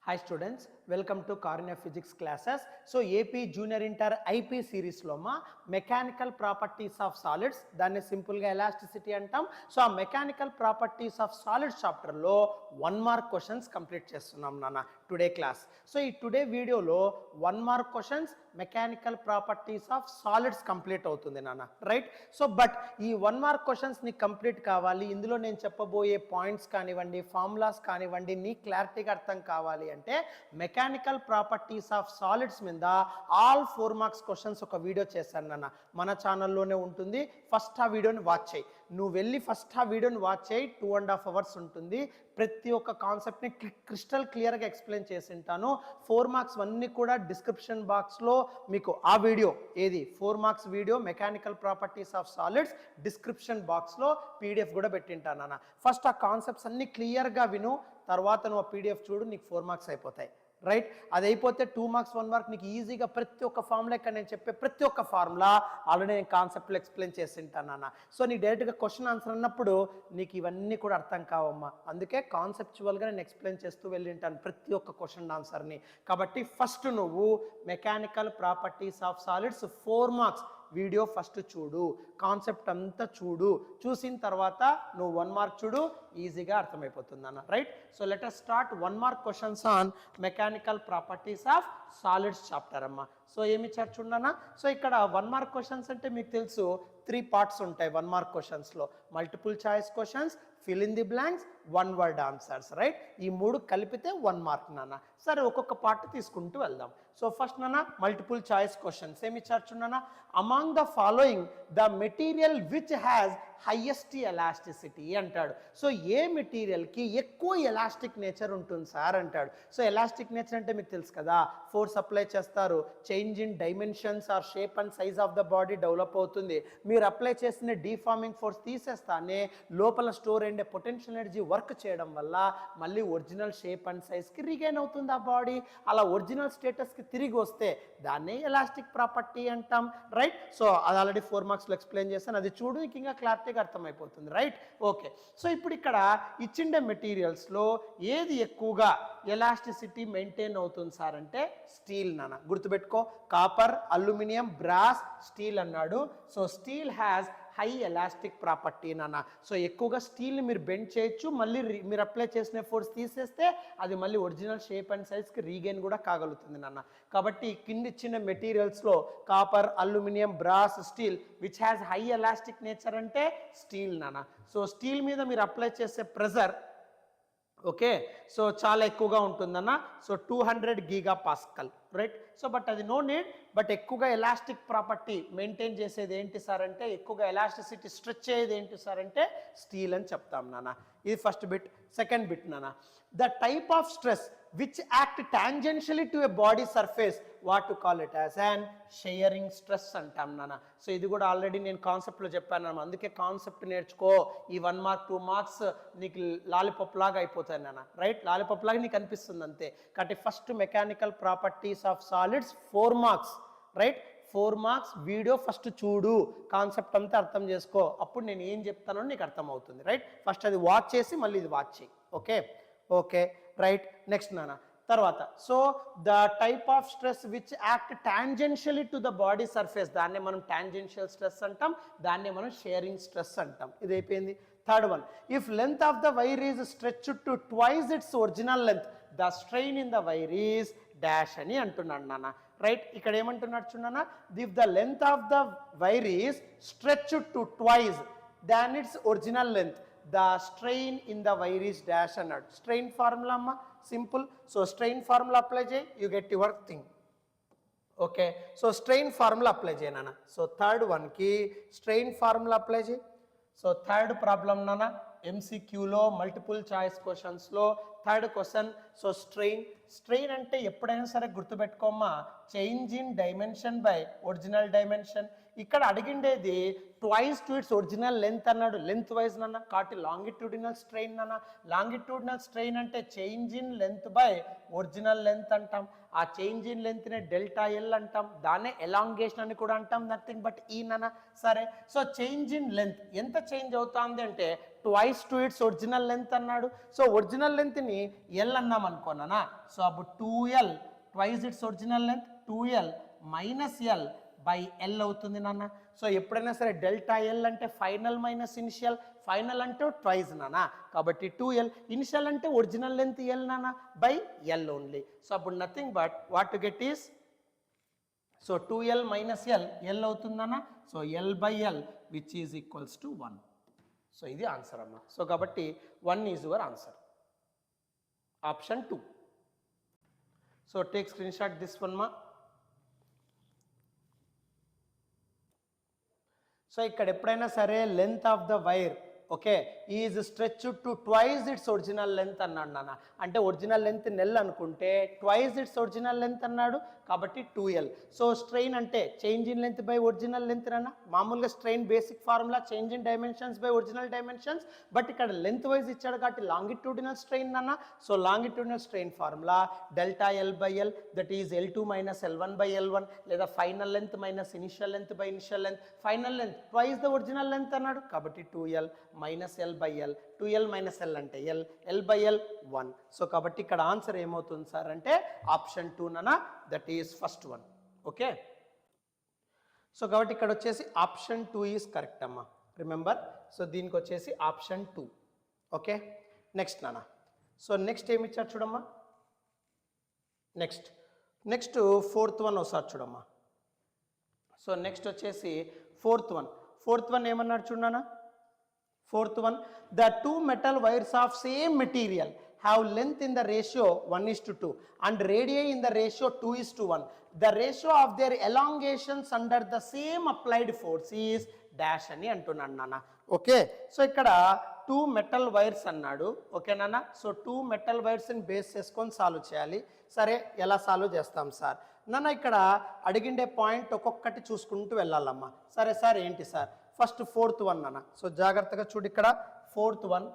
Hi students, welcome to Karunya Physics classes. So AP Junior Inter IP series లో మా mechanical properties of solids దాన్ని సింపుల్గా elasticity అంటాం. So ఆ mechanical properties of solids చాప్టర్లో 1 mark questions complete చేస్తున్నాం నాన్న టుడే క్లాస్. సో ఈ టుడే వీడియోలో 1 mark questions mechanical properties of solids complete అవుతుంది నాన్న, రైట్? సో బట్ ఈ 1 మార్క్ క్వశ్చన్స్ నీకు కంప్లీట్ కావాలి, ఇందులో నేను చెప్పబోయే పాయింట్స్ కానివ్వండి, ఫార్ములాస్ కానివ్వండి నీ క్లారిటీగా అర్థం కావాలి అంటే మెకానికల్ ప్రాపర్టీస్ ఆఫ్ సాలిడ్స్ మీద ఆల్ 4 మార్క్స్ క్వశ్చన్స్ ఒక వీడియో చేశాను నాన్న, మన ఛానల్లోనే ఉంటుంది. ఫస్ట్ ఆ వీడియోని వాచ్ చేయి, నువ్వు వెళ్ళి ఫస్ట్ ఆ వీడియోని వాచ్ చేయి. 2.5 hours ఉంటుంది. ప్రతి ఒక్క కాన్సెప్ట్ని క్రిస్టల్ క్లియర్గా ఎక్స్ప్లెయిన్ చేసి ఉంటాను. 4 మార్క్స్ అన్నీ కూడా డిస్క్రిప్షన్ బాక్స్లో మీకు ఆ వీడియో ఏది 4 marks video mechanical properties of solids description బాక్స్లో పీడిఎఫ్ కూడా పెట్టింటాను నాన్న. ఫస్ట్ ఆ కాన్సెప్ట్స్ అన్ని క్లియర్గా విను, తర్వాత నువ్వు ఆ పీడిఎఫ్ చూడు, నీకు 4 మార్క్స్ అయిపోతాయి, రైట్? అది అయిపోతే 2 మార్క్స్ 1 మార్క్ నీకు ఈజీగా ప్రతి ఒక్క ఫార్ములా ఇక్కడ నేను చెప్పే ప్రతి ఒక్క ఫార్ములా ఆల్రెడీ నేను కాన్సెప్ట్లో ఎక్స్ప్లెయిన్ చేసి ఉంటాను నాన్న. సో నీ డైరెక్ట్గా క్వశ్చన్ ఆన్సర్ అన్నప్పుడు నీకు ఇవన్నీ కూడా అర్థం కావమ్మా, అందుకే కాన్సెప్చువల్గా నేను ఎక్స్ప్లెయిన్ చేస్తూ వెళ్ళింటాను ప్రతి ఒక్క క్వశ్చన్ ఆన్సర్ని. కాబట్టి ఫస్ట్ నువ్వు mechanical properties of solids 4 marks video first చూడు, కాన్సెప్ట్ అంతా చూడు, చూసిన తర్వాత నువ్వు 1 మార్క్ చూడు, ఈజీగా అర్థమైపోతుంది అన్న, right? So let us start 1 mark questions on mechanical properties of solids chapter అమ్మా. సో ఏమి ఇచ్చారు చూడన్నా. సో ఇక్కడ 1 మార్క్ క్వశ్చన్స్ అంటే మీకు తెలుసు 3 parts ఉంటాయి 1 మార్క్ క్వశ్చన్స్లో. Multiple choice questions, fill in the blanks, 1 word answers, right? ఈ 3 కలిపితే 1 మార్క్ నాన్న. సరే ఒక్కొక్క పార్ట్ తీసుకుంటూ వెళ్దాం. సో ఫస్ట్ నాన్న మల్టిపుల్ చాయిస్ క్వశ్చన్స్ ఏమి ఇచ్చారు చూడన్నా. Among the following the material which has highest elasticity అంటాడు. సో ఏ మెటీరియల్కి ఎక్కువ ఎలాస్టిక్ నేచర్ ఉంటుంది సార్ అంటాడు. సో ఎలాస్టిక్ నేచర్ అంటే మీకు తెలుసు కదా, ఫోర్స్ అప్లై చేస్తారు, change in dimensions or shape and size of the body develop అవుతుంది. మీరు అప్లై చేసిన డీఫార్మింగ్ ఫోర్స్ తీసేస్తానే లోపల స్టోర్ అయ్యే పొటెన్షియల్ ఎనర్జీ వర్క్ చేయడం వల్ల మళ్ళీ ఒరిజినల్ షేప్ అండ్ సైజ్కి రీగైన్ అవుతుంది ఆ బాడీ. అలా ఒరిజినల్ స్టేటస్కి తిరిగి వస్తే దాన్నే ఎలాస్టిక్ ప్రాపర్టీ అంటాం, రైట్? సో అది ఆల్రెడీ 4 మార్క్స్లో ఎక్స్ప్లెయిన్ చేస్తాను, అది చూడు, నీకు ఇంకా క్లారిటీగా అర్థమైపోతుంది, రైట్? ఓకే. సో ఇప్పుడు ఇక్కడ ఇచ్చిండే మెటీరియల్స్లో ఏది ఎక్కువగా ఎలాస్టిసిటీ మెయింటైన్ అవుతుంది సార్ అంటే స్టీల్ నాన్న. గుర్తుపెట్టుకో, కాపర్, అల్యూమినియం, బ్రాస్, స్టీల్ అన్నాడు. So steel has high elastic property నాన్న. సో ఎక్కువగా స్టీల్ని మీరు బెండ్ చేయొచ్చు, మళ్ళీ మీరు అప్లై చేసిన ఫోర్స్ తీసేస్తే అది మళ్ళీ ఒరిజినల్ షేప్ అండ్ సైజ్కి రీగైన్ కూడా కాగలుగుతుంది నాన్న. కాబట్టి కింద ఇచ్చిన మెటీరియల్స్లో copper, aluminium, brass, steel which has high elastic nature అంటే స్టీల్ నాన్న. సో స్టీల్ మీద మీరు అప్లై చేసే ప్రెజర్ ఓకే, సో చాలా ఎక్కువగా ఉంటుందన్న. So 200 GPa, right? So but అది నో నీడ్, బట్ ఎక్కువగా ఎలాస్టిక్ ప్రాపర్టీ మెయింటైన్ చేసేది ఏంటి సార్ అంటే, ఎక్కువగా ఎలాస్టిసిటీ స్ట్రెచ్ అయ్యేది ఏంటి సార్ అంటే స్టీల్ అని చెప్తాం నాన్న. ఇది ఫస్ట్ బిట్. సెకండ్ బిట్ నాన్న, the type of stress which act tangentially to a body surface what to call it as and shearing stress అంటాం నాన్న. సో ఇది కూడా ఆల్రెడీ నేను కాన్సెప్ట్లో చెప్పాను, అందుకే కాన్సెప్ట్ నేర్చుకో. ఈ 1 మార్క్ 2 మార్క్స్ నీకు లాలీపాప్ లాగా అయిపోతాయి నాన్న, రైట్? లాలీపాప్ లాగా నీకు అనిపిస్తుంది అంతే. కాబట్టి first mechanical properties of solids 4 marks, right? 4 marks video first చూడు, కాన్సెప్ట్ అంతా అర్థం చేసుకో, అప్పుడు నేను ఏం చెప్తానో నీకు అర్థమవుతుంది, రైట్? ఫస్ట్ అది వాచ్ చేసి మళ్ళీ ఇది వాచ్ చేయి, ఓకే? Okay, right. నెక్స్ట్ నాన్న తర్వాత, so the type of stress which act tangentially to the body surface, దాన్నే మనం టాంజెన్షియల్ స్ట్రెస్ అంటాం, దాన్నే మనం షేరింగ్ స్ట్రెస్ అంటాం. ఇది అయిపోయింది. Third one, if length of the wire is stretched to twice its original length the strain in the wire is dash అని అంటున్నాడు నాన్న, రైట్? ఇక్కడ ఏమంటున్నాడు చూడన్నా, if the length of the wire is stretched to twice than its original length the strain in the wire is dash అన్నాడు. Strain formula అమ్మ, simple. So strain formula apply చేయి, you get your thing, okay? So strain formula apply చేయి నాన్న. So third వన్కి strain formula apply చేయి. So third problem నాన్న ఎంసీక్యూలో multiple choice క్వశ్చన్స్లో థర్డ్ క్వశ్చన్. సో స్ట్రెయిన్ అంటే ఎప్పుడైనా సరే గుర్తుపెట్టుకోమ్మా, change in dimension by original dimension. ఇక్కడ అడిగిండేది twice to its original length అన్నాడు, లెంత్ వైజ్ నన్న, కాబట్టి లాంగిట్యూడినల్ స్ట్రెయిన్ అన్న. లాంగిట్యూడినల్ స్ట్రెయిన్ అంటే change in length by original length అంటాం. ఆ చేంజ్ ఇన్ లెంత్నే డెల్టా ఎల్ అంటాం, దాన్నే ఎలాంగేషన్ అని కూడా అంటాం, నథింగ్ బట్ ఈ నన్న. సరే, సో చేంజ్ ఇన్ లెంత్ ఎంత చేంజ్ అవుతుంది అంటే twice to its original length అన్నాడు. సో ఒరిజినల్ లెంత్ని ఎల్ అన్నాం అనుకోనా, సో అప్పుడు 2L twice its original length 2L minus L by L అవుతుంది నాన్న. సో ఎప్పుడైనా సరే డెల్టా ఎల్ అంటే ఫైనల్ మైనస్ ఇనిషియల్, ఫైనల్ అంటే ట్వైస్ నాన్న, కాబట్టి 2L, ఇనిషియల్ అంటే ఒరిజినల్ లెంత్ ఎల్ నాన్న బై ఎల్ ఓన్లీ. సో అప్పుడు nothing but what to get is, so 2L minus L అవుతుందన్న. So L by L which is equals to 1. So ఇది answer అమ్మ. So కాబట్టి 1 is your answer, option 2. So take screen shot this one మా. So ఇక్కడ ఎప్పుడైనా సరే length of the wire okay is stretch to twice its original length అన్నాడు నాన్న. అంటే ఒరిజినల్ లెంత్ నెల్ అనుకుంటే ట్వైస్ ఇట్స్ ఒరిజినల్ లెంత్ అన్నాడు, కాబట్టి 2L. సో స్ట్రెయిన్ అంటే change in length by original length అన్న. మామూలుగా strain basic formula change in dimensions by original dimensions, but ఇక్కడ లెంత్ వైజ్ ఇచ్చాడు కాబట్టి లాంగిట్యూడినల్ స్ట్రెయిన్ అన్న. So longitudinal strain formula delta L by L, that is L2 minus L1 by L1, లేదా final length minus initial length by initial length, final length twice the original length అన్నాడు, కాబట్టి 2L minus L by L, 2L minus L అంటే L by L 1. So కాబట్టి ఇక్కడ answer ఏమవుతుంది sir అంటే option 2 నన్న, that is first one. Okay, so కాబట్టి ఇక్కడ వచ్చేసి ఆప్షన్ 2 ఈజ్ కరెక్ట్ అమ్మా, రిమెంబర్. సో దీనికి వచ్చేసి ఆప్షన్ 2. ఓకే, నెక్స్ట్ నాన్న. సో నెక్స్ట్ ఏమి ఇచ్చారు చూడమ్మా, నెక్స్ట్ ఫోర్త్ వన్ ఒకసారి చూడమ్మా. సో నెక్స్ట్ వచ్చేసి ఫోర్త్ వన్ ఏమన్నాడు చూడన్నా. Fourth one, the two metal wires of same material have length in the ratio 1:2 and radii in the ratio 2:1. The ratio of their elongations under the same applied force is dash అని అంటున్నాను నాన్న. Okay, so ఇక్కడ 2 metal wires అన్నాడు. Okay నాన్న, so 2 metal వైర్స్ని base చేసుకొని solve చేయాలి. సరే, ఎలా సాల్వ్ చేస్తాం సార్ నాన్న? ఇక్కడ అడిగిండే పాయింట్ ఒక్కొక్కటి చూసుకుంటూ వెళ్ళాలమ్మా. సరే సార్, ఏంటి సార్? ఫస్ట్ ఫోర్త్ వన్ అన్న. సో జాగ్రత్తగా చూడు, ఇక్కడ fourth one.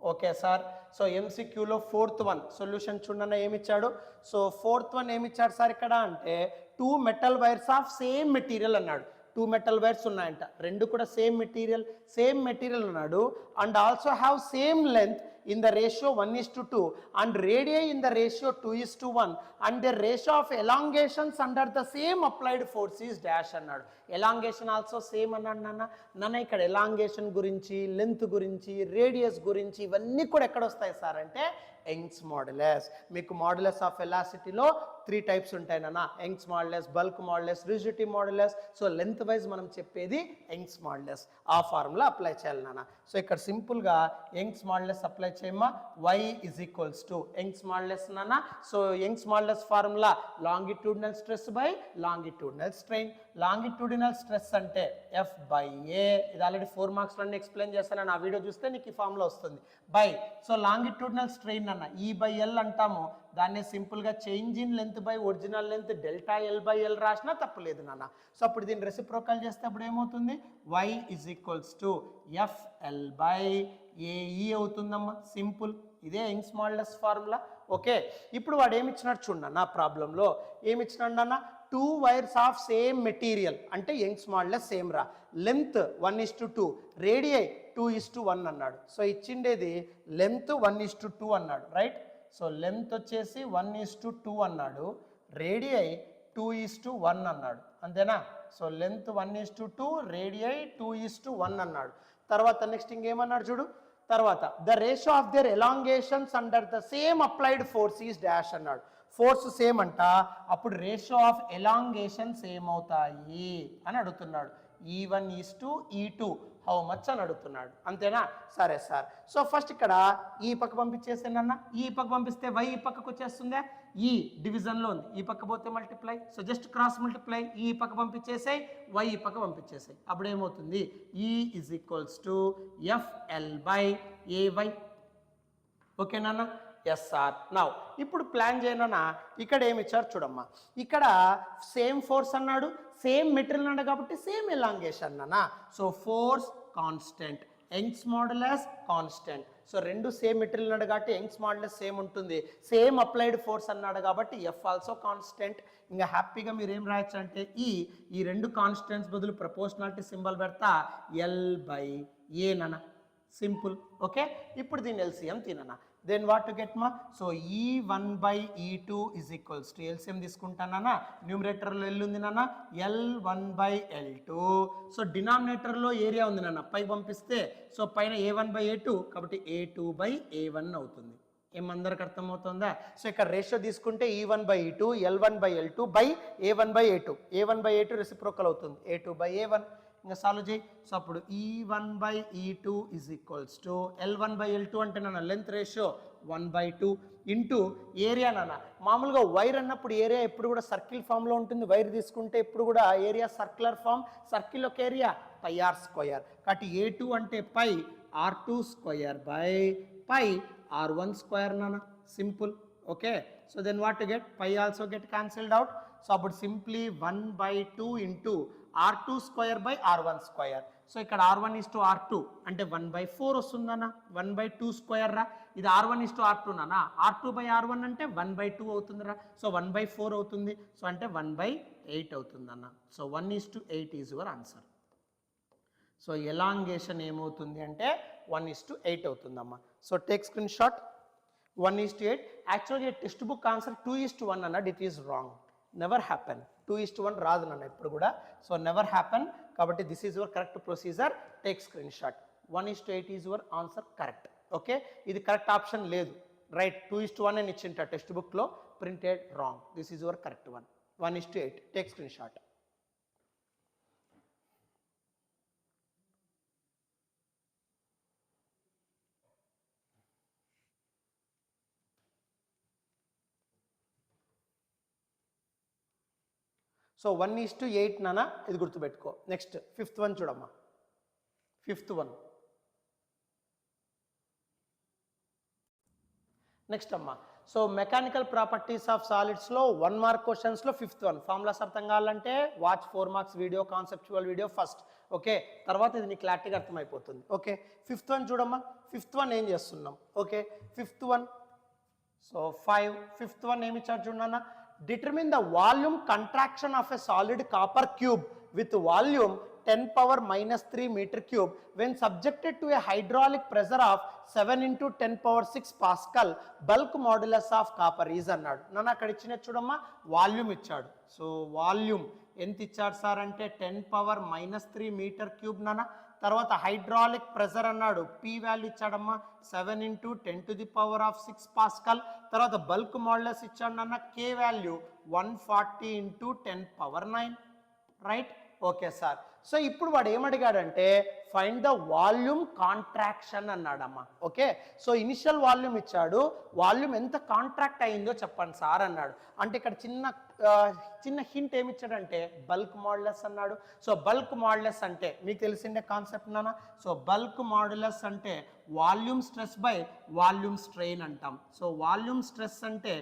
Okay sir, so ఎంసీక్యూలో ఫోర్త్ వన్ సొల్యూషన్ చూడన్న ఏమిచ్చాడు. సో ఫోర్త్ వన్ ఏమిచ్చాడు సార్ ఇక్కడ అంటే 2 metal wires of same material అన్నాడు. 2 మెటల్ వైర్స్ ఉన్నాయంట, రెండు కూడా సేమ్ మెటీరియల్ అన్నాడు. And also have same length in the ratio 1:2 and radii in the ratio 2:1 and the ratio of elongations under the same applied force is dash అన్నాడు. Elongation also same అన్నాడు నాన్న. ఇక్కడ elongation గురించి, length గురించి, radius గురించి ఇవన్నీ కూడా ఎక్కడ వస్తాయి సార్ అంటే యంగ్స్ మాడ్యులస్. మీకు మాడ్యులస్ ఆఫ్ ఎలాసిటీలో 3 టైప్స్ ఉంటాయి నాన్న, Young's modulus, bulk modulus, rigidity modulus. So length wise మనం చెప్పేది యంగ్స్ మాడ్యులస్, ఆ ఫార్ములా అప్లై చేయాలి నాన్న. సో ఇక్కడ సింపుల్గా యంగ్స్ మాడ్యులస్ అప్లై చేయమ్మా. y is equals to Young's modulus నాన్న. So Young's modulus formula longitudinal stress by longitudinal strain. Longitudinal stress అంటే F బై A, ఇది ఆల్రెడీ 4 మార్క్స్ అన్ని ఎక్స్ప్లెయిన్ చేస్తాను, ఆ వీడియో చూస్తే నీకు ఈ ఫార్ములా వస్తుంది. బై, సో లాంగిట్యూడినల్ స్ట్రెయిన్ అన్న E బై L అంటాము, దాన్ని సింపుల్గా change in length by original length delta L by L రాసినా తప్పలేదు నాన్న. సో అప్పుడు దీన్ని రెసిప్రోకల్ చేస్తే అప్పుడు ఏమవుతుంది, y is equals to FL by AE అవుతుందమ్మా, సింపుల్. ఇదే యంగ్స్ మాడ్యులస్ ఫార్ములా. ఓకే, ఇప్పుడు వాడు ఏమి ఇచ్చినాడు చూడన్నా, నా ప్రాబ్లంలో ఏమి ఇచ్చినాడు నాన్న, 2 వైర్స్ ఆఫ్ సేమ్ మెటీరియల్ అంటే యంగ్స్ మాడ్యులస్ సేమ్ రా, లెంత్ 1:2, రేడియై 2:1 అన్నాడు. సో ఇచ్చిండేది లెంత్ 1:2 అన్నాడు, రైట్. సో లెంత్ వచ్చేసి 1:2 అన్నాడు, రేడియై 2:1 అన్నాడు, అంతేనా. సో లెంత్ 1:2, రేడియై 2:1 అన్నాడు. తర్వాత నెక్స్ట్ ఇంకేమన్నాడు చూడు, తర్వాత the ratio of their elongations under the same applied force is dash అన్నాడు. ఫోర్స్ సేమ్ అంట, అప్పుడు రేషియో ఆఫ్ ఎలాంగేషన్స్ ఏమవుతాయి అని అడుగుతున్నాడు. E1:E2 హౌ మచ్ అని అడుగుతున్నాడు, అంతేనా. సరే సార్, సో ఫస్ట్ ఇక్కడ ఈ పక్క పంపించేసానన్న, ఈ పక్క పంపిస్తే y ఈ పక్కకు వచ్చేస్తుందా, ఈ డివిజన్లో ఉంది, ఈ పక్క పోతే multiply, so just cross multiply, ఈ పక్క పంపించేసాయి, y ఈ పక్క పంపించేసాయి, అప్పుడు ఏమవుతుంది E is equals to FL by AY. Okay నాన్న, ఎస్ సార్. నౌ ఇప్పుడు ప్లాన్ చేయనన్నా ఇక్కడ ఏమి ఇచ్చారు చూడమ్మా. ఇక్కడ సేమ్ ఫోర్స్ అన్నాడు, సేమ్ మెటీరియల్ అన్నాడు కాబట్టి సేమ్ ఎలాంగేషన్ అన్నా. So force constant, Young's modulus constant. So రెండు సేమ్ మెటీరియల్ అన్నాడు కాబట్టి యంగ్స్ మాడ్యులస్ సేమ్ ఉంటుంది. సేమ్ అప్లైడ్ ఫోర్స్ అన్నాడు కాబట్టి ఎఫ్ ఆల్సో కాన్స్టెంట్. ఇంకా హ్యాపీగా మీరు ఏం రాయొచ్చు అంటే ఈ రెండు కాన్స్టెంట్స్ బదులు ప్రపోర్షనాలిటీ సింబల్ పెడతా L/A నన్న. సింపుల్. ఓకే, ఇప్పుడు దీని ఎల్సిఎం తిననా. దెన్ వాట్ టు గెట్ మా. So E1/E2 is equals to LCM తీసుకుంటానా. న్యూమరేటర్లో ఎల్ ఉంది నాన్న, L1/L2. సో డినామినేటర్లో ఏరియా ఉంది నాన్న, పై పంపిస్తే సో పైన A1/A2 కాబట్టి A2/A1 అవుతుంది. ఏమందరికి అర్థమవుతుందా. సో ఇక్కడ రేషియో తీసుకుంటే E1/E2 L1/L2 by A1/A2. A1/A2 reciprocal అవుతుంది, A2/A1. ఇంకా సాల్వ్ చేయి. సో అప్పుడు E1/E2 is equals to L1/L2 అంటే నాన్న లెంత్ రేషియో 1/2 ఇంటూ ఏరియా నాన్న. మామూలుగా వైర్ అన్నప్పుడు ఏరియా ఎప్పుడు కూడా సర్కిల్ ఫామ్లో ఉంటుంది. వైర్ తీసుకుంటే ఎప్పుడు కూడా ఏరియా సర్క్యులర్ ఫామ్. సర్కిల్ ఒక ఏరియా πr². కాబట్టి A2 అంటే పై R2² బై పై R1² నాన్న. Simple. Okay, so then what to get, pi also get cancelled out. So అప్పుడు simply 1/2 into R2² by R1². So ఇక్కడ R1:R2 అంటే 1/4 వస్తుందన్నా. 1/2² రా. ఇది R1:R2 నానా. R2/R1 అంటే 1/2 అవుతుందిరా. సో 1/4 అవుతుంది. సో అంటే 1/8 అవుతుందన్న. So 1:8 is your answer. So elongation ఏమవుతుంది అంటే 1:8 అవుతుందమ్మా. So take screen shot. 1:8. యాక్చువల్గా టెక్స్ట్ బుక్ ఆన్సర్ 2:1 అన్నాడు. It is wrong. Never happen. 2:1 రాదు నన్ను ఎప్పుడు కూడా. So never happen. కాబట్టి this is your correct procedure. Take screen shot. 1:8 is your answer correct. Okay, ఇది కరెక్ట్ ఆప్షన్ లేదు. రైట్, 2:1 అని ఇచ్చింట టెక్స్ట్ బుక్లో, printed wrong. This is your correct one. 1:8. Take screen shot. So 1:8 నాన్న, ఇది గుర్తుపెట్టుకో. నెక్స్ట్ 5th వన్ చూడమ్మా. 5th వన్ నెక్స్ట్ అమ్మా. సో మెకానికల్ ప్రాపర్టీస్ ఆఫ్ సాలిడ్స్లో 1 మార్క్ క్వశ్చన్స్లో 5th వన్. ఫార్ములాస్ అర్థం కావాలంటే watch 4 marks video, conceptual video first. Okay, తర్వాత ఇది నీకు క్లారిటీగా అర్థమైపోతుంది. ఓకే, 5th వన్ చూడమ్మా. 5th వన్ ఏం చేస్తున్నాం. Okay, 5th one. So 5th one ఏమి ఇచ్చారు చూడన్నా. Determine the volume contraction of a solid copper cube with volume 10⁻³ meter cube when subjected to a hydraulic pressure of 7 × 10⁶ Pascal. Bulk modulus of copper is అన్నాడు. నన్ను అక్కడ ఇచ్చిన చూడమ్మా, volume ఇచ్చాడు. So volume ఎంత ఇచ్చాడు సార్ అంటే 10⁻³ మీటర్ క్యూబ్ నాన్న. తర్వాత హైడ్రాలిక్ ప్రెజర్ అన్నాడు, పి వాల్యూ ఇచ్చాడమ్మా 7 × 10⁶ పాస్కల్. తర్వాత బల్క్ మాడ్యులస్ ఇచ్చాడు అన్న, K value 140 × 10⁹. Right. Okay sir. So ఇప్పుడు వాడు ఏమడిగాడంటే ఫైండ్ ద వాల్యూమ్ కాంట్రాక్షన్ అన్నాడమ్మా. ఓకే, సో ఇనిషియల్ వాల్యూమ్ ఇచ్చాడు, వాల్యూమ్ ఎంత కాంట్రాక్ట్ అయిందో చెప్పండి సార్ అన్నాడు. అంటే ఇక్కడ చిన్న హింట్ ఏమి ఇచ్చాడంటే బల్క్ మాడ్యులస్ అన్నాడు. సో బల్క్ మాడ్యులస్ అంటే మీకు తెలిసిందే కాన్సెప్ట్ నాన్న. సో బల్క్ మాడ్యులస్ అంటే volume stress by volume strain అంటాం. సో వాల్యూమ్ స్ట్రెస్ అంటే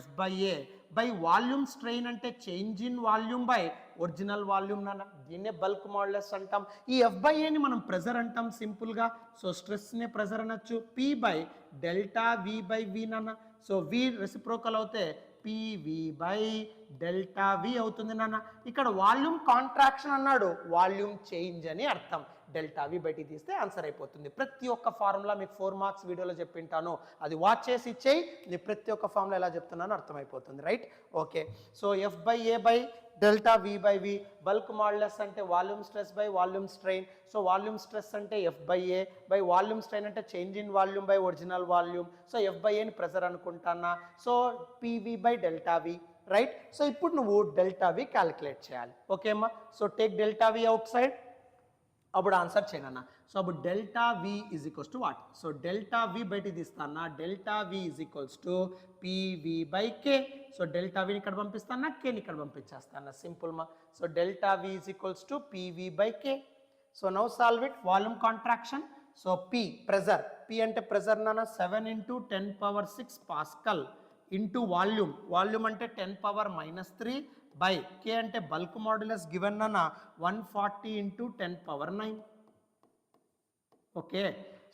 F/A బై వాల్యూమ్ స్ట్రెయిన్ అంటే change in volume by original volume నాన్న. దీన్నే బల్క్ మాడ్యులస్ అంటాం. ఈ F/Aని మనం ప్రెజర్ అంటాం సింపుల్గా. సో స్ట్రెస్నే ప్రెజర్ అనొచ్చు. P/ΔV/V నాన్న. సో V రెసిప్రోకల్ అవుతే PV/ΔV అవుతుంది నాన్న. ఇక్కడ వాల్యూమ్ కాంట్రాక్షన్ అన్నాడు, వాల్యూమ్ చేంజ్ అని అర్థం. ΔV బయటికి తీస్తే ఆన్సర్ అయిపోతుంది. ప్రతి ఒక్క ఫార్ములా మీకు 4 మార్క్స్ వీడియోలో చెప్పింటాను, అది వాచ్ చేసి ఇచ్చేయి. నీ ప్రతి ఒక్క ఫార్ములా ఎలా చెప్తున్నానో అర్థమైపోతుంది. Right. Okay, so F/A/ΔV/V. Bulk modulus అంటే volume stress by volume strain. So volume stress అంటే F/A బై వాల్యూమ్ స్ట్రెయిన్ అంటే change in volume by original volume. So F/Aని ప్రెజర్ అనుకుంటానా. So PV/ΔV. రైట్. సో ఇప్పుడు నువ్వు ΔV క్యాలిక్యులేట్ చేయాలి. Okay అమ్మా. So take ΔV outside. అప్పుడు answer చేయనన్నా. సో అప్పుడు ΔV is equals to what. So ΔV బయటికి తీస్తానా. ΔV is equals to PV/K. So ΔVని ఇక్కడ పంపిస్తానా, Kని ఇక్కడ పంపించేస్తానా. సింపుల్ మా. So ΔV is equals to PV/K. So now solve it. Volume contraction. So P pressure, P అంటే ప్రెజర్ నాన్న 7 into 10 power 6 pascal into volume అంటే 10 power -3 బై K అంటే బల్క్ మాడ్యులస్ గివెన్ అన్న 140 into 10 power 9. Okay,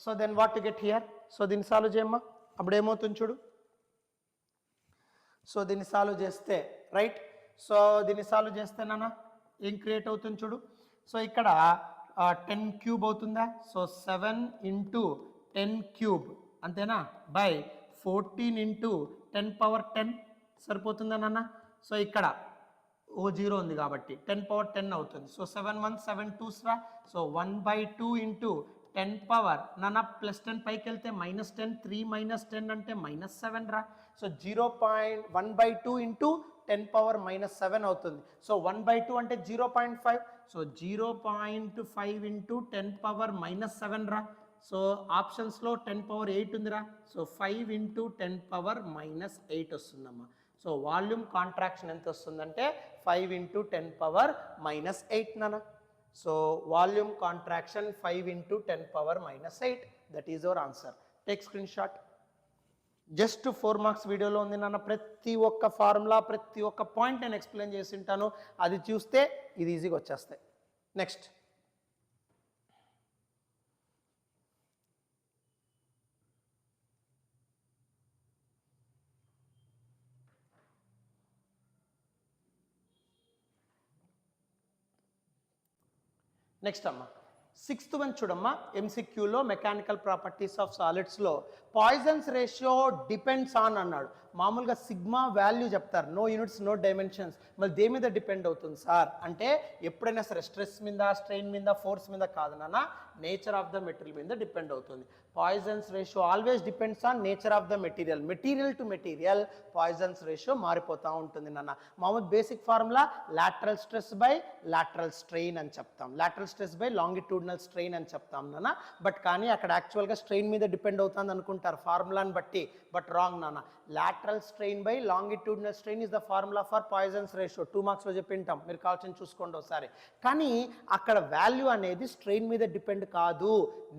so then what to get here? So దీన్ని solve చేయమ్మా. అప్పుడు ఏమవుతుంది చూడు. సో దీన్ని సాల్వ్ చేస్తే రైట్, సో దీన్ని సాల్వ్ చేస్తే నాన్న ఏం క్రియేట్ అవుతుంది చూడు. సో ఇక్కడ 10 క్యూబ్ అవుతుందా? సో 7 into 10 క్యూబ్ అంతేనా బై 14 into 10 power 10 సరిపోతుందా నాన్న? సో ఇక్కడ ఓ 0 ఉంది కాబట్టి 10 power 10 అవుతుంది. సో 7 1 7 2s రా. సో 1/2 into 10 power నాన్న ప్లస్ 10 పైకి వెళ్తే -10, 3 - 10 అంటే -7 రా. సో 0.1/2 into 10 power -7 అవుతుంది. సో 1/2 అంటే 0.5. సో 0.5 into 10 power -7 రా. సో ఆప్షన్స్లో 10 power 8 ఉందిరా. సో 5 into 10 power -8 వస్తుందమ్మా. సో వాల్యూమ్ కాంట్రాక్షన్ ఎంత వస్తుందంటే 5 into 10 power -8 నాన్న. So volume contraction 5 into 10 power -8. That is your answer. Take screen shot. Just 4 marks వీడియోలో ఉంది నాన్న. ప్రతి ఒక్క ఫార్ములా ప్రతి ఒక్క పాయింట్ నేను ఎక్స్ప్లెయిన్ చేసి ఉంటాను. అది చూస్తే ఇది ఈజీగా వచ్చేస్తాయి. నెక్స్ట్ అమ్మా 6th వన్ చూడమ్మా. MCQలో మెకానికల్ ప్రాపర్టీస్ ఆఫ్ సాలిడ్స్లో పాయిజన్స్ రేషియో డిపెండ్స్ ఆన్ అన్నాడు. మామూలుగా సిగ్మా వాల్యూ చెప్తారు, నో యూనిట్స్ నో డైమెన్షన్స్. మరి దేని మీద డిపెండ్ అవుతుంది సార్ అంటే ఎప్పుడైనా సరే స్ట్రెస్ మీద స్ట్రెయిన్ మీద ఫోర్స్ మీద కాదు నాన్న, నేచర్ ఆఫ్ ద మెటీరియల్ మీద డిపెండ్ అవుతుంది. Poisons ratio always depends on nature of the material to material poisons ratio మారిపోతూ ఉంటుంది నాన్న. మామూలు basic formula lateral stress by lateral strain అని చెప్తాం, lateral stress by longitudinal strain అని చెప్తాం నాన్న. బట్ కానీ అక్కడ యాక్చువల్గా స్ట్రెయిన్ మీద డిపెండ్ అవుతుంది అనుకుంటారు ఫార్ములాని బట్టి, బట్ రాంగ్ నాన్న. Lateral strain by longitudinal strain is the formula for poisons ratio. 2 మార్క్స్లో చెప్పింటాం, మీరు కావాల్సిన చూసుకోండి ఒకసారి. కానీ అక్కడ వాల్యూ అనేది స్ట్రెయిన్ మీద డిపెండ్ కాదు,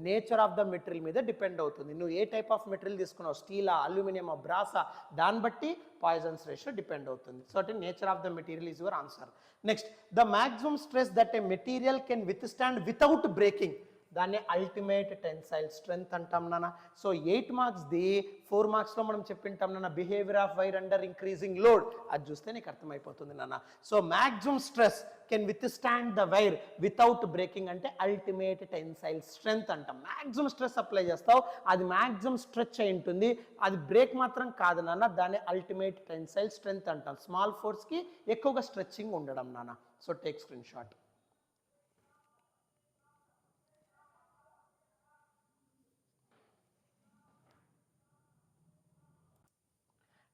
నేచర్ ఆఫ్ ద మెటీరియల్ మీద డిపెండ్ అవుతుంది. నువ్వు ఏ టైప్ ఆఫ్ మెటీరియల్ తీసుకున్నావు, స్టీలా అల్యూమినియమా బ్రాసా, దాన్ని బట్టి పాయిజన్స్ రేషియో డిపెండ్ అవుతుంది. సో అంటే nature of the material is your answer. Next, the maximum stress that A material can withstand without breaking, దాన్ని అల్టిమేట్ టెన్సైల్ స్ట్రెంగ్త్ అంటాం నాన్న. సో 8 మార్క్స్ది 4 మార్క్స్లో మనం చెప్పింటాం నాన్న behaviour of wire under increasing load. అది చూస్తే నీకు అర్థమైపోతుంది నాన్న. So maximum stress can withstand the wire without breaking అంటే అల్టిమేట్ టెన్సైల్ స్ట్రెంగ్త్ అంటాం. మ్యాక్సిమం స్ట్రెస్ అప్లై చేస్తావు, అది మ్యాక్సిమం స్ట్రెచ్ అయి ఉంటుంది, అది బ్రేక్ మాత్రం కాదు నాన్న, దాన్ని అల్టిమేట్ టెన్సైల్ స్ట్రెంగ్త్ అంటాం. స్మాల్ ఫోర్స్కి ఎక్కువగా స్ట్రెచ్చింగ్ ఉండడం నాన్న. So take screen shot.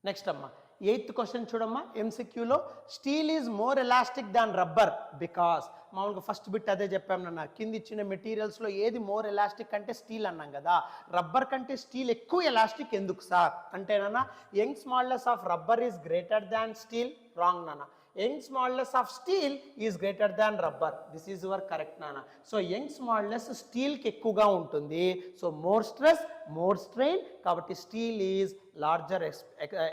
Next అమ్మా 8th క్వశ్చన్ చూడమ్మా. MCQలో steel is more elastic than rubber because, మామూలుగా ఫస్ట్ బిట్ అదే చెప్పాం నాన్న, కింద ఇచ్చిన మెటీరియల్స్లో ఏది మోర్ ఎలాస్టిక్ అంటే స్టీల్ అన్నాం కదా. రబ్బర్ కంటే స్టీల్ ఎక్కువ ఎలాస్టిక్ ఎందుకు సార్ అంటే నాన్న, యంగ్ స్మాల్నెస్ of rubber is greater than steel. Wrong నాన్న. యంగ్ స్మాల్నెస్ of steel is greater than rubber. This is your correct నాన్న. సో యంగ్ స్మాల్నెస్ స్టీల్కి ఎక్కువగా ఉంటుంది. So more stress more strain, కాబట్టి steel is larger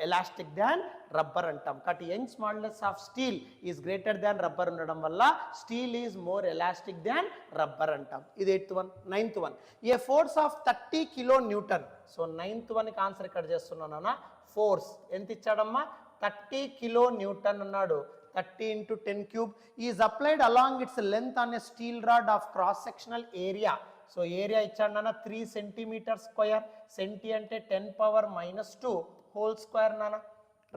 elastic than rubber అంటాం. కాబట్టి యంగ్ స్మాల్నెస్ of steel is greater than rubber ఉండడం వల్ల steel is more elastic than rubber అంటాం. ఇది 8th one. 9th one, A force of 30 kN. So 9th వన్కి answer ఇక్కడ చేస్తున్నాను. ఫోర్స్ ఎంత ఇచ్చాడమ్మా, 30 kN అన్నాడు. 30 into 10 cube is applied along its length on a steel rod of cross sectional area. So area ఇచ్చాడు నాన్న 3 centimeters square. Centi అంటే 10 power -2 whole square నాన్న.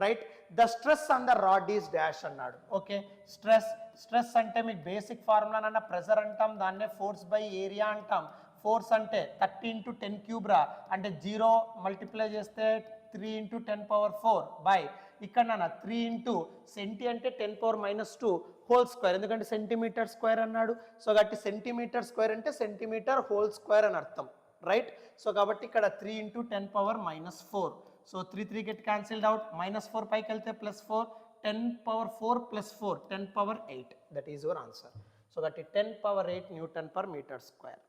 Right, the stress on the rod is dash అన్నాడు. Okay, stress అంటే మీకు basic formula నాన్న, pressure అంటాం, దాన్నే ఫోర్స్ బై ఏరియా అంటాం. ఫోర్స్ అంటే 30 into 10 cube రా, అంటే 0 మల్టిప్లై చేస్తే 3 into 10 power 4 బై ఇక్కడ నాన్న 3 into సెంటీ అంటే 10 power -2 హోల్ స్క్వేర్, ఎందుకంటే సెంటీమీటర్ స్క్వేర్ అన్నాడు. సో కాబట్టి సెంటీమీటర్ స్క్వేర్ అంటే సెంటీమీటర్ హోల్ స్క్వేర్ అని అర్థం. రైట్, సో కాబట్టి ఇక్కడ 3 into 10 power -4. So 3 get cancelled out, -4 పైకి వెళ్తే +4, 10 power 4 + 4 10 power 8. That is your answer. So కాబట్టి 10 power 8 Newton per meter square.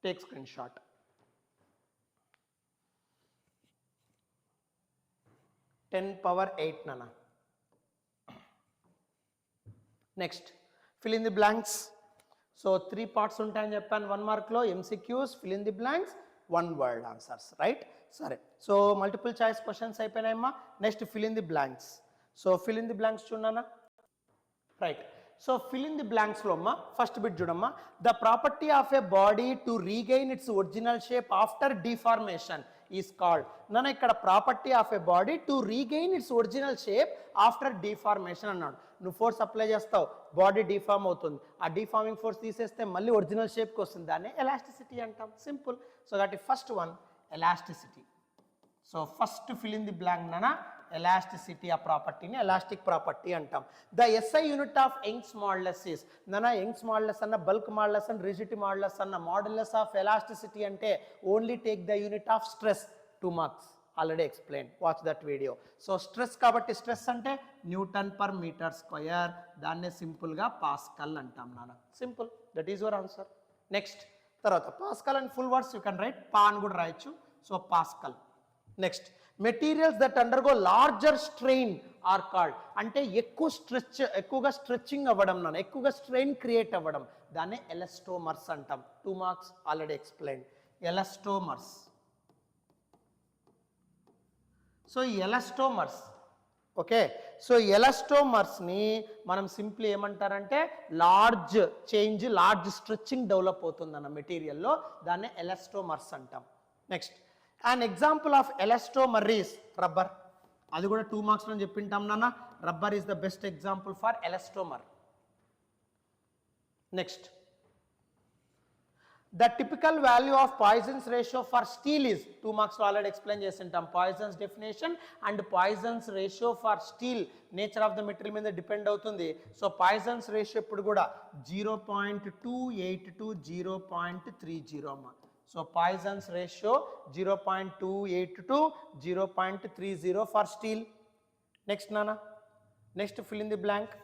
Take screen shot. 10^8 నాన్న. Next fill in the blanks. So 3 parts ఉంటాయని చెప్పాను 1 మార్క్లో. MCQs, fill in the blanks, 1 word answers, right? సరే, so multiple choice questions అయిపోయినాయమ్మా. Next fill in the blanks. So fill in the blanks చూడన్నా, right? So fill in the బ్లాంక్స్లో అమ్మా first bit చూడమ్మా. The property of a body to regain it's original shape after deformation is called. నన్ను ఇక్కడ property of a body to regain it's original shape after deformation అన్నాడు. నువ్వు force apply చేస్తావు, body deform అవుతుంది, ఆ deforming force తీసేస్తే మళ్ళీ original షేప్కి వస్తుంది, దాన్ని ఎలాస్టిసిటీ అంటాం. సింపుల్. సో దట్ ఈ first one elasticity. So first fill in the blank నానా ఎలాస్టిసిటీ, ఆ ప్రాపర్టీని ఎలాస్టిక్ ప్రాపర్టీ అంటాం. The SI unit of Young's modulus is. నానా యంగ్స్ మాడ్యులస్ అన్న, బల్క్ మాడ్యులస్ అన్న, రిజిడిటీ మాడ్యులస్ అన్న, మాడ్యులస్ ఆఫ్ ఎలాస్టిసిటీ అంటే only take the unit of stress. 2 marks already explain, watch that video. So stress కాబట్టి stress అంటే Nm/m², దాన్నే సింపుల్గా pascal అంటాం నాన్న. Simple, that is your answer. Next తర్వాత pascal and full words you can write, Pa అని కూడా రాయొచ్చు. So pascal. Next materials that undergo larger strain are called. అంటే ఎక్కువగా స్ట్రెచ్చింగ్ అవ్వడం నాన్న, ఎక్కువగా స్ట్రెయిన్ క్రియేట్ అవ్వడం, దాన్ని ఎలాస్టోమర్స్ అంటాం. 2 marks already explain, elastomers. So ఈ ఎలాస్టోమర్స్, ఓకే, సో ఎలాస్టోమర్స్ని మనం సింప్లీ ఏమంటారంటే large change, large stretching develop అవుతుందన్న మెటీరియల్లో, దాన్ని ఎలాస్టోమర్స్ అంటాం. Next an example of elastomer is rubber. అది కూడా 2 మార్క్స్ అని చెప్పింటాం నాన్న. Rubber is the best example for elastomer. Next the typical value of Poisson's ratio for steel is. 2 marks already explain చేసి ఉంటాం. Poisson's definition and Poisson's ratio for steel nature of the material మీద depend అవుతుంది. So Poisson's ratio ఇప్పుడు కూడా 0.28 to 0.30 అమ్మా. So Poisson's ratio 0.28 to 0.30 for steel. Next నానా, next fill in the blank.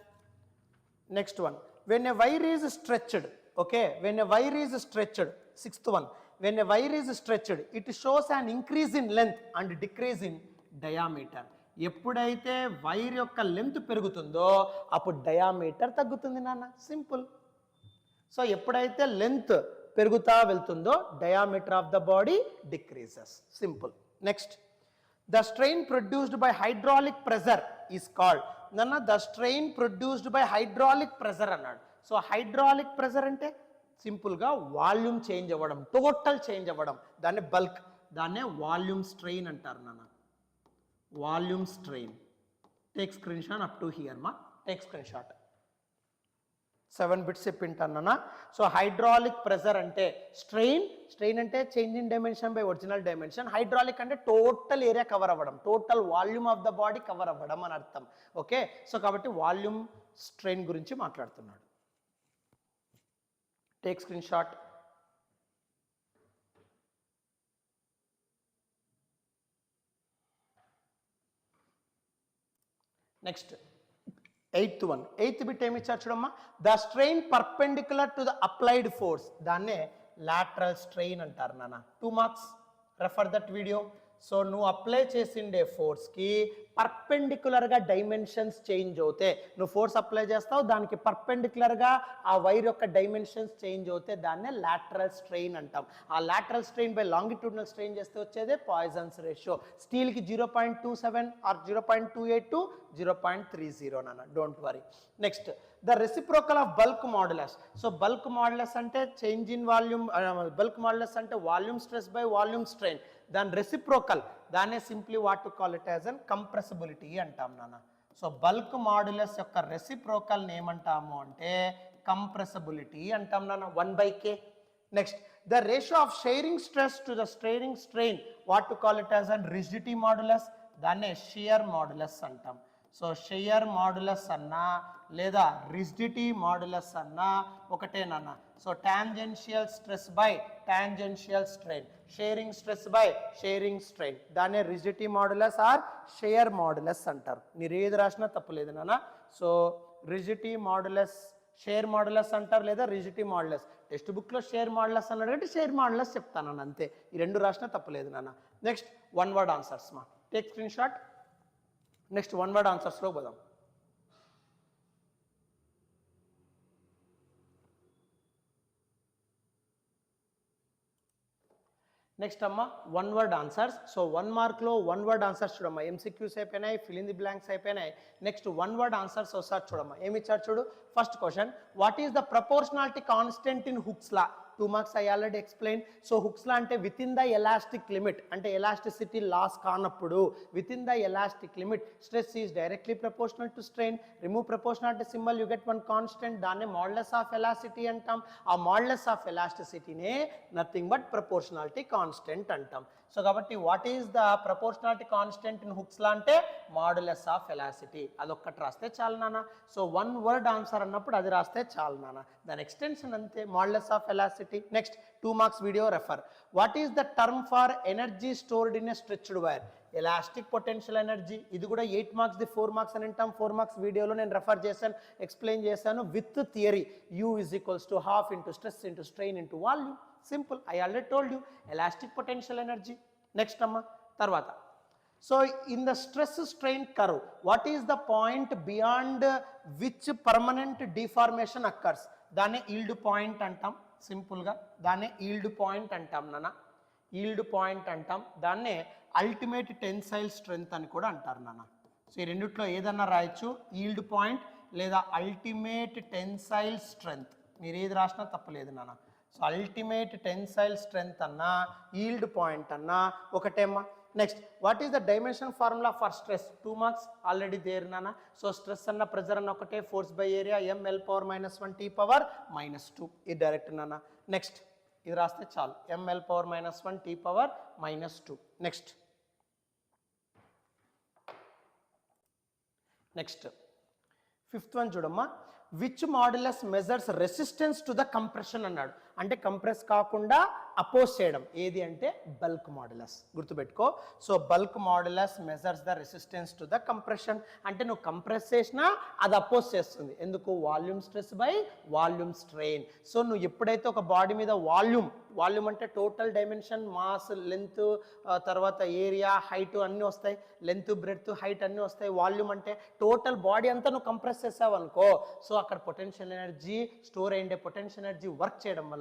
Next one, when a wire is stretched, okay, when a wire is stretched. 6th one, when a wire is stretched it shows an increase in length and decrease in diameter. ఎప్పుడైతే wire యొక్క length పెరుగుతుందో అప్పుడు diameter తగ్గుతుంది నాన్న. Simple. So ఎప్పుడైతే length పెరుగుతా వెళ్తుందో diameter of the body decreases. Simple. Next the strain produced by hydraulic pressure is called. నన్న the strain produced by hydraulic pressure అన్నాడు. సో హైడ్రాలిక్ ప్రెజర్ అంటే సింపుల్గా వాల్యూమ్ చేంజ్ అవ్వడం, టోటల్ చేంజ్ అవ్వడం, దాన్ని బల్క్, దాన్నే వాల్యూమ్ స్ట్రెయిన్ అంటారు నాన్న. Volume strain. Take screen shot up to here మా, టేక్ స్క్రీన్ షాట్. 7 బిట్స్ చెప్పింటాను. సో హైడ్రాలిక్ ప్రెజర్ అంటే స్ట్రెయిన్ అంటే change in dimension by original dimension. Hydraulic అంటే టోటల్ ఏరియా కవర్ అవ్వడం, total volume of the body cover అవ్వడం అని అర్థం. Okay, so కాబట్టి వాల్యూమ్ స్ట్రెయిన్ గురించి మాట్లాడుతున్నాడు. Take screen shot. Next 8th one, 8th bit ఏమి ఇచ్చారు చూడమ్మా. The strain perpendicular to the applied force, దాన్నే లాటరల్ స్ట్రెయిన్ అంటారు నాన్న. 2 marks, refer that video. So నువ్వు అప్లై చేసిండే ఫోర్స్కి పర్పెండిక్యులర్గా డైమెన్షన్స్ చేంజ్ అవుతే, నువ్వు ఫోర్స్ అప్లై చేస్తావు, దానికి పర్పెండిక్యులర్గా ఆ వైర్ యొక్క డైమెన్షన్స్ చేంజ్ అవుతే దాన్నే లాటరల్ స్ట్రెయిన్ అంటాం. ఆ lateral strain by longitudinal strain చేస్తే వచ్చేదే పాయిజన్స్ రేషియో. స్టీల్కి 0.27 ఆర్ 0.28 to 0.30 నాన్న, don't worry. Next the reciprocal of bulk modulus. So bulk modulus అంటే change in volume, bulk modulus అంటే volume stress by volume strain. దాని reciprocal, దాన్నే simply what to call it as an compressibility అంటాం నాన్న. So bulk modulus యొక్క reciprocal ఏమంటాము అంటే compressibility అంటాం నాన్న, 1/k. Next the ratio of shearing stress to the straining strain, what to call it as an rigidity modulus, దాన్నే shear modulus అంటాం. So shear modulus అన్నా లేదా రిజిడిటీ మాడ్యులస్ అన్నా ఒకటేనన్నా. So tangential stress by tangential strain, shearing stress by shearing strain, దాన్నే rigidity modulus or shear modulus అంటారు. మీరు ఏది రాసినా తప్పులేదు నాన్న. So rigidity modulus, shear modulus అంటారు లేదా రిజిడిటీ మాడ్యులస్. టెక్స్ట్ బుక్లో షేర్ మాడ్యులస్ అన్నాడు అంటే షేర్ మాడ్యులస్ చెప్తాను అంతే. ఈ 2 రాసినా తప్పులేదు నాన్న. నెక్స్ట్ 1 word ఆన్సర్స్ మా, take screen shot. Next one word ఆన్సర్స్లో పోదాం. నెక్స్ట్ అమ్మ వన్ వర్డ్ ఆన్సర్స్. సో 1 మార్క్లో వన్ వర్డ్ ఆన్సర్స్ చూడమ్మా. ఎంసీక్యూస్ అయిపోయినాయి, ఫిల్ ఇన్ ది బ్లాంక్స్ అయిపోయినాయి. నెక్స్ట్ వన్ వర్డ్ ఆన్సర్స్ ఒకసారి చూడమ్మా. ఏమి ఇచ్చారు చూడు. First question, what is the proportionality constant in Hooke's law? 2 marks I already explain. So Hooke's law అంటే within the elastic limit, అంటే elasticity loss కానప్పుడు within the elastic limit stress is directly proportional to strain. Remove proportionality symbol you get one constant, దాన్నే modulus of elasticity అంటాం. ఆ modulus of ఎలాస్టిసిటీనే nothing but proportionality constant అంటాం. So కాబట్టి what is the proportionality constant in Hooke's law అంటే modulus of elasticity. అదొక్కటి రాస్తే చాలు నాన్న. సో వన్ వర్డ్ ఆన్సర్ అన్నప్పుడు అది రాస్తే చాలు నాన్న, దాని ఎక్స్టెన్షన్ అంతే, modulus of elasticity. Next 2 marks video refer. What is the term for energy stored in a stretched wire? Elastic potential energy. ఇది కూడా 8 మార్క్స్ ది 4 మార్క్స్ అని అంటాం. 4 మార్క్స్ వీడియోలో నేను రెఫర్ చేశాను, ఎక్స్ప్లెయిన్ చేశాను with theory. U is equals to half into stress into strain into volume. Simple, I already told you, elastic potential energy. Next అమ్మ తర్వాత, so in the stress strain curve what is the point beyond which permanent deformation occurs? దాన్నే yield point అంటాం. సింపుల్గా దాన్నే yield point అంటాం నాన్న, yield point అంటాం. దాన్నే అల్టిమేట్ టెన్సైల్ స్ట్రెంగ్త్ అని కూడా అంటారు నాన్న. సో ఈ రెండిట్లో ఏదన్నా రాయొచ్చు, ఈల్డ్ పాయింట్ లేదా అల్టిమేట్ టెన్సైల్ స్ట్రెంగ్త్. మీరు ఏది రాసినా తప్పలేదు నాన్న. సో అల్టిమేట్ టెన్సైల్ స్ట్రెంగ్త్ అన్నా ఈల్డ్ పాయింట్ అన్నా ఒకటేమ్మా. Next, what is the dimension formula for stress? 2 marks already there నాన్న. సో స్ట్రెస్ అన్న ప్రెజర్ అన్న ఒకటే, force by area ml⁻⁻1 T⁻². ఇది డైరెక్ట్ నాన్న. నెక్స్ట్ ఇది రాస్తే చాలు, ml⁻⁻1 T⁻². Next fifth one చూడమ్మా. Which modulus measures resistance to the compression అన్నాడు. అంటే కంప్రెస్ కాకుండా అపోజ్ చేయడం ఏది అంటే బల్క్ మాడ్యులస్. గుర్తుపెట్టుకో. So bulk modulus measures the resistance to the compression. అంటే నువ్వు కంప్రెస్ చేసినా అది అపోజ్ చేస్తుంది. ఎందుకు? Volume stress by volume strain. So నువ్వు ఎప్పుడైతే ఒక బాడీ మీద వాల్యూమ్ అంటే టోటల్ డైమెన్షన్, మాస్, లెంత్, తర్వాత ఏరియా, హైట్ అన్నీ వస్తాయి. లెంత్, బ్రెడ్త్, హైట్ అన్నీ వస్తాయి. వాల్యూమ్ అంటే టోటల్ బాడీ అంతా నువ్వు కంప్రెస్ చేసావు అనుకో, సో అక్కడ పొటెన్షియల్ ఎనర్జీ స్టోర్ అయ్యే పొటెన్షియల్ ఎనర్జీ వర్క్ చేయడం వల్ల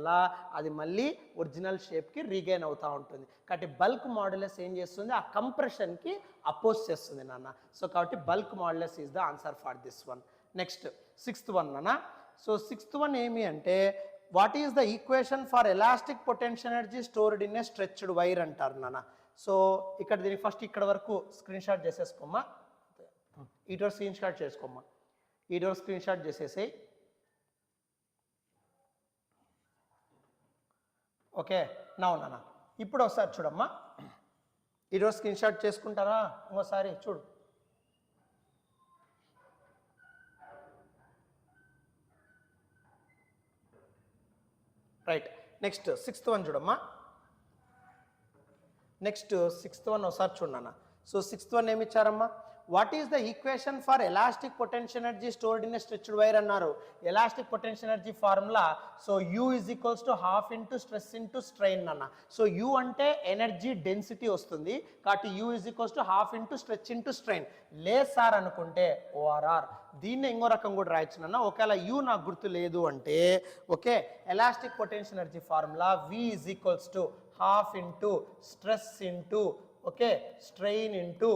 అది మళ్ళీ ఒరిజినల్ షేప్కి రీగైన్ అవుతూ ఉంటుంది. కాబట్టి బల్క్ మాడ్యులస్ ఏం చేస్తుంది? ఆ కంప్రెషన్కి అపోజ్ చేస్తుంది నాన్న. సో కాబట్టి bulk modulus is the answer for this one. Next 6th one నాన్న. సో 6th వన్ ఏమి అంటే what is the equation for elastic potential energy stored in a stretched wire అంటారు నాన్న. సో ఇక్కడ దీన్ని ఫస్ట్ ఇక్కడ వరకు స్క్రీన్ షాట్ చేసేసుకోమ్మా. ఇటు స్క్రీన్ షాట్ చేసుకోమ్మా. ఇటు స్క్రీన్ షాట్ చేసేసి ఓకే నౌ నాన్న. ఇప్పుడు ఒకసారి చూడమ్మా. ఈరోజు స్క్రీన్ షాట్ చేసుకుంటారా? ఇంకోసారి చూడు. రైట్. నెక్స్ట్ 6th వన్ చూడమ్మా. నెక్స్ట్ 6th వన్ ఒకసారి చూడన్నా. సో 6th వన్ ఏమి ఇచ్చారమ్మా? What is the equation for elastic potential energy stored in a stretched wire అన్నారు. Elastic potential energy formula so U is equals to half into stress into strain అన్న. So U అంటే energy density వస్తుంది కాబట్టి U is equals to half into stretch into strain. లేదు sir అనుకుంటే ORR. దీన్ని ఇంకో రకం కూడా రాయొచ్చు అన్న. ఒకవేళ U నాకు గుర్తు లేదు అంటే okay, elastic potential energy formula V is equals to half into stress into okay strain into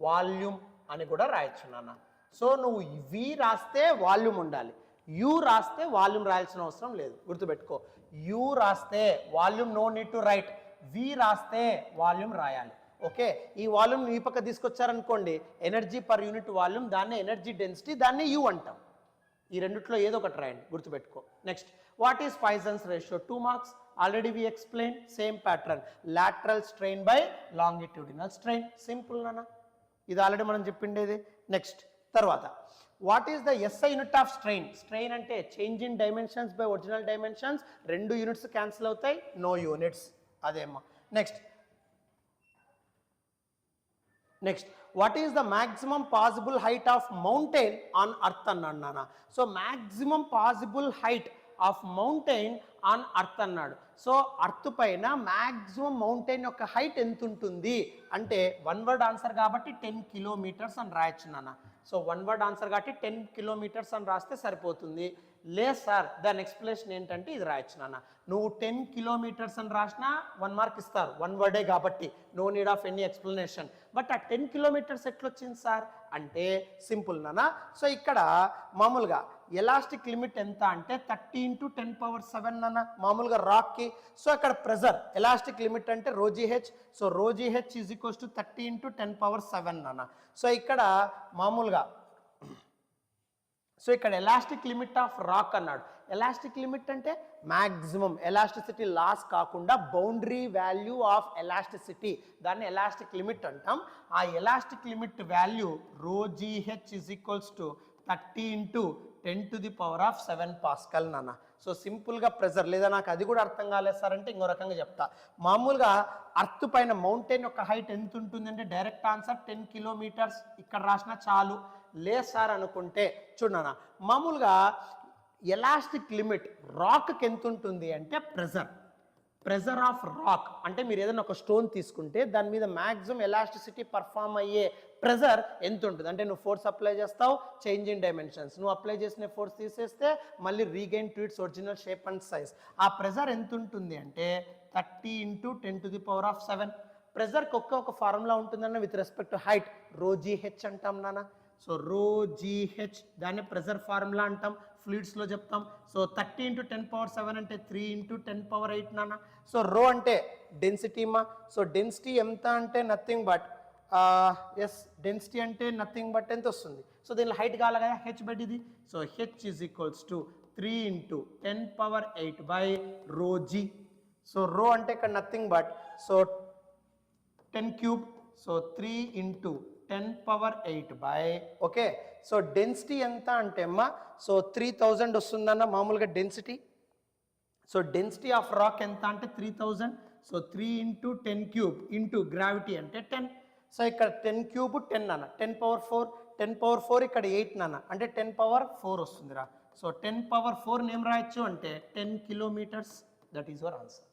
volume అని కూడా రాయొచ్చు నాన్న. సో నువ్వు V రాస్తే వాల్యూమ్ ఉండాలి, U రాస్తే వాల్యూమ్ రాయాల్సిన అవసరం లేదు. గుర్తుపెట్టుకో, U రాస్తే volume no need to write, V రాస్తే వాల్యూమ్ రాయాలి. ఓకే, ఈ వాల్యూమ్ ఈ పక్క తీసుకొచ్చారనుకోండి ఎనర్జీ పర్ యూనిట్ వాల్యూమ్, దాన్ని ఎనర్జీ డెన్సిటీ, దాన్ని U అంటాం. ఈ రెండిట్లో ఏదో ఒకటి రాయండి, గుర్తుపెట్టుకో. Next, what is Poisson's ratio? 2 marks already we explain. Same pattern, lateral strain by longitudinal strain. Simple నాన్న, ఇది ఆల్రెడీ మనం చెప్పిండేది. నెక్స్ట్ తర్వాత, what is the SI unit of strain? Strain అంటే change in dimensions by original dimensions. 2 units cancel అవుతాయి, no units. అదేమ్మా. Next what is the maximum possible height of mountain on earth అన్నాడు నాన్న. So maximum possible height of mountain on earth అన్నాడు. So earth పైన maximum mountain యొక్క height ఎంత ఉంటుంది అంటే వన్ వర్డ్ ఆన్సర్ కాబట్టి 10 కిలోమీటర్స్ అని రాయొచ్చు నాన్న. సో వన్ వర్డ్ ఆన్సర్ కాబట్టి 10 కిలోమీటర్స్ అని రాస్తే సరిపోతుంది. లేదు సార్ దాని ఎక్స్ప్లెనేషన్ ఏంటంటే ఇది రాయొచ్చు నాన్న. నువ్వు 10 కిలోమీటర్స్ అని రాసినా 1 మార్క్ ఇస్తారు, వన్ వర్డే కాబట్టి, no need of any explanation. But ఆ 10 కిలోమీటర్స్ ఎట్లొచ్చింది సార్ అంటే సింపుల్ నాన్న. సో ఇక్కడ మామూలుగా ఎలాస్టిక్ లిమిట్ ఎంత అంటే 30 × 10⁻⁷ నాన్న మామూలుగా రాక్కి. సో అక్కడ ప్రెజర్ ఎలాస్టిక్ లిమిట్ అంటే ρgh. So ρgh is equals to 30 × 10⁻⁷ నాన్న. సో ఇక్కడ మామూలుగా సో ఇక్కడ ఎలాస్టిక్ లిమిట్ ఆఫ్ రాక్ అన్నాడు. ఎలాస్టిక్ లిమిట్ అంటే మ్యాక్సిమం ఎలాస్టిసిటీ లాస్ కాకుండా బౌండరీ వాల్యూ ఆఫ్ ఎలాస్టిసిటీ, దాన్ని ఎలాస్టిక్ లిమిట్ అంటాం. ఆ elastic limit value ρgh is equals to 30 × 10⁻⁷ pascal నాన్న. సో సింపుల్గా ప్రెజర్, లేదా నాకు అది కూడా అర్థం కాలేదు సార్ అంటే ఇంకో రకంగా చెప్తా. మామూలుగా అర్త్ పైన మౌంటైన్ యొక్క హైట్ ఎంత ఉంటుంది అంటే డైరెక్ట్ ఆన్సర్ 10 కిలోమీటర్స్ ఇక్కడ రాసినా చాలు. లేదు సార్ అనుకుంటే చూడనా మామూలుగా ఎలాస్టిక్ లిమిట్ రాక్కి ఎంత ఉంటుంది అంటే ప్రెజర్ ఆఫ్ రాక్ అంటే మీరు ఏదైనా ఒక స్టోన్ తీసుకుంటే దాని మీద మ్యాక్సిమం ఎలాస్టిసిటీ పర్ఫామ్ అయ్యే ప్రెజర్ ఎంత ఉంటుంది అంటే నువ్వు ఫోర్స్ అప్లై చేస్తావు, చేంజ్ ఇన్ డైమెన్షన్స్, నువ్వు అప్లై చేసిన ఫోర్స్ తీసేస్తే మళ్ళీ regain to its original shape and size. ఆ ప్రెజర్ ఎంత ఉంటుంది అంటే 30 × 10⁻⁷. ప్రెజర్కి ఒక ఫార్ములా ఉంటుందన్న with respect to height, ρgh అంటాం నాన్న. సో ρgh దాన్ని ప్రెజర్ ఫార్ములా అంటాం, ఫ్లూయిడ్స్లో చెప్తాం. సో 30 × 10⁻⁷ అంటే 3 × 10⁸ నాన్న. సో రో అంటే డెన్సిటీ మా. సో డెన్సిటీ ఎంత అంటే నథింగ్ బట్ డెన్సిటీ అంటే నథింగ్ బట్ ఎంత వస్తుంది. సో దీనిలో హైట్ కావాలి కదా, h బట్ ఇది. So h is equals to 3 × 10⁸ ρg. So రో అంటే ఇక్కడ nothing but so 10³. So 3 × 10⁸ okay. So density ఎంత అంటే అమ్మా సో 3000 వస్తుందన్న మామూలుగా density. So density of rock ఎంత అంటే 3000. సో 3 × 10³ ఇంటూ గ్రావిటీ అంటే 10. సో ఇక్కడ 10³ 10 అన్న 10⁴ ఇక్కడ 8 నాన్న అంటే 10⁴ వస్తుందిరా. సో 10⁴ ఏం రాయొచ్చు అంటే 10 kilometres. That is your answer.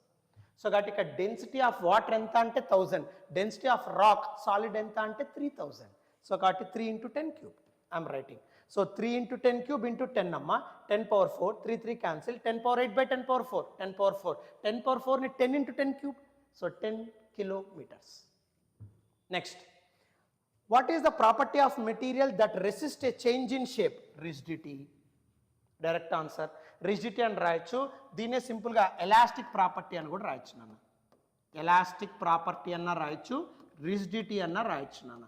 So కాబట్టి ఇక్కడ డెన్సిటీ ఆఫ్ వాటర్ ఎంత అంటే 1000, డెన్సిటీ ఆఫ్ రాక్ సాలిడ్ ఎంత అంటే 3000. సో కాబట్టి 3 × 10³ ఐఎమ్ రైటింగ్. సో 3 × 10³ ఇంటూ 10 అమ్మ 10⁴, 3 3 cancel, 10⁴ 10⁴. 10⁴ని 10 × 10³ so 10 kilometres. Next, what is the property of material that resist a change in shape? Rigidity. Direct answer rigidity అని రాయొచ్చు. దీన్నే సింపుల్గా ఎలాస్టిక్ ప్రాపర్టీ అని కూడా రాయొచ్చు నాన్న. ఎలాస్టిక్ ప్రాపర్టీ అన్న రాయొచ్చు, రిజిడిటీ అన్న రాయొచ్చు నాన్న.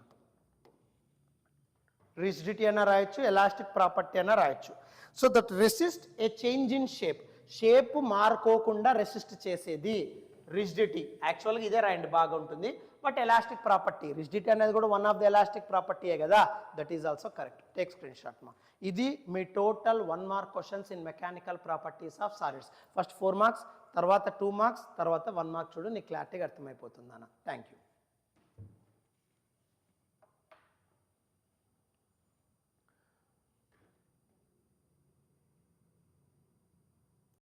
రిజిడిటీ అన్న రాయొచ్చు, ఎలాస్టిక్ ప్రాపర్టీ అన్న రాయొచ్చు. So that resist a change in shape మారుకోకుండా రెసిస్ట్ చేసేది రిజిడిటీ. యాక్చువల్గా ఇదే రాయండి బాగుంటుంది. బట్ ఎలాస్టిక్ ప్రాపర్టీ, రిజిడిటీ అనేది కూడా వన్ ఆఫ్ ద ఎలాస్టిక్ ప్రాపర్టీయే కదా. That is also correct. Take screen shot మా. ఇది మీ total 1 mark questions in mechanical properties of solids. First 4 marks, తర్వాత 2 మార్క్స్, తర్వాత 1 మార్క్. చూడు నీకు క్లారిటీగా అర్థమైపోతుంది అన్న. Thank you.